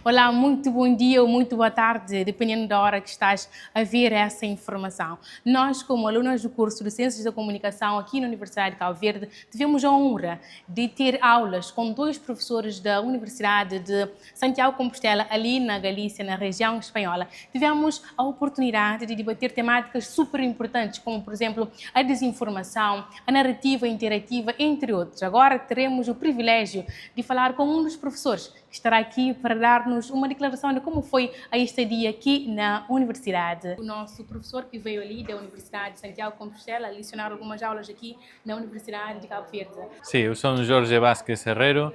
Olá, muito bom dia ou muito boa tarde, dependendo da hora que estás a ver essa informação. Nós, como alunos do curso de Ciências da Comunicação aqui na Universidade de Cabo Verde, tivemos a honra de ter aulas com dois professores da Universidade de Santiago de Compostela, ali na Galícia, na região espanhola. Tivemos a oportunidade de debater temáticas super importantes, como, por exemplo, a desinformação, a narrativa interativa, entre outros. Agora teremos o privilégio de falar com um dos professores que estará aqui para dar-nos uma declaração de como foi a estadia aqui na universidade. O nosso professor que veio ali da Universidade de Santiago de Compostela lecionar algumas aulas aqui na Universidade de Cabo Verde. Sí, eu son Jorge Vázquez Herrero,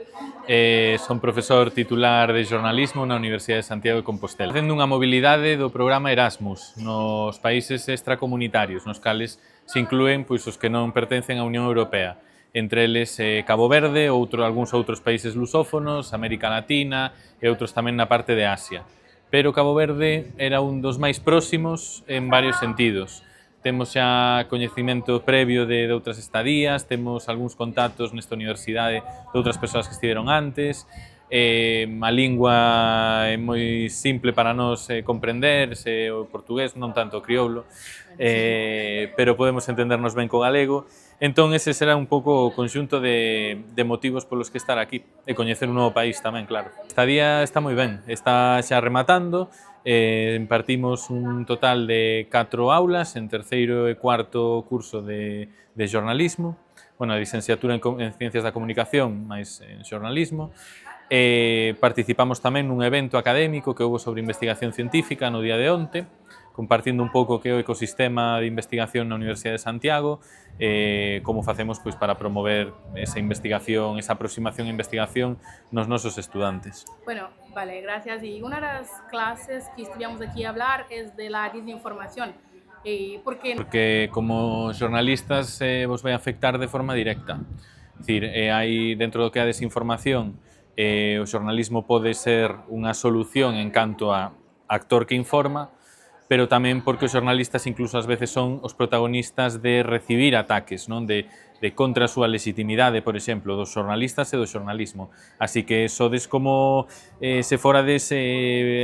son profesor titular de jornalismo na Universidade de Santiago de Compostela. Facendo unha mobilidade do programa Erasmus nos países extracomunitarios, nos cales se inclúen pois, os que non pertencen á Unión Europea. Entre eles Cabo Verde, algúns outros países lusófonos, América Latina e outros tamén na parte de Asia. Pero Cabo Verde era un dos máis próximos en varios sentidos. Temos xa coñecimento previo de outras estadías, temos algúns contactos nesta universidade de outras persoas que estiveron antes, a lingua é moi simple para nós comprender, o portugués, non tanto o crioulo, pero podemos entendernos ben co galego. Entón, ese será un pouco o conxunto de motivos polos que estar aquí e coñecer un novo país tamén, claro. Esta día está moi ben, está xa rematando, impartimos un total de 4 aulas en terceiro e cuarto curso de jornalismo, bueno, a licenciatura en Ciencias da Comunicación, máis en jornalismo. Participamos tamén nun evento académico que houve sobre investigación científica no día de onte, compartindo un pouco que é o ecosistema de investigación na Universidade de Santiago, como facemos pois, para promover esa investigación, esa aproximación a investigación nos nosos estudantes. Bueno, vale, gracias. Y una de las clases que estudiamos aquí a hablar es de la desinformación. ¿Por qué? Porque como xornalistas vos vai afectar de forma directa. É dicir, hai dentro do que é a desinformación, o xornalismo pode ser unha solución en canto a actor que informa, pero tamén porque os xornalistas incluso ás veces son os protagonistas de recibir ataques, non? De contra a súa legitimidade, por exemplo, dos xornalistas e do xornalismo. Así que sodes como se forades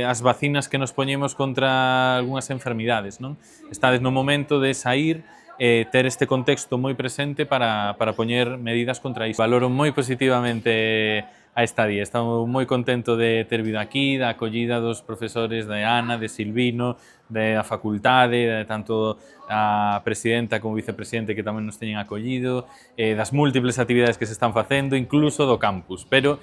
as vacinas que nos poñemos contra algunhas enfermidades, non? Estades no momento de sair ter este contexto moi presente para poñer medidas contra iso. Valoro moi positivamente a estadía. Estamos moi contento de ter vindo aquí, da acollida dos profesores de Ana, de Silvino, da facultade, de tanto a presidenta como vicepresidente que tamén nos teñen acollido, das múltiples actividades que se están facendo, incluso do campus. Pero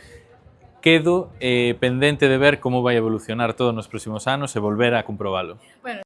quedo pendente de ver como vai evolucionar todo nos próximos anos e volver a comprobalo. Bueno,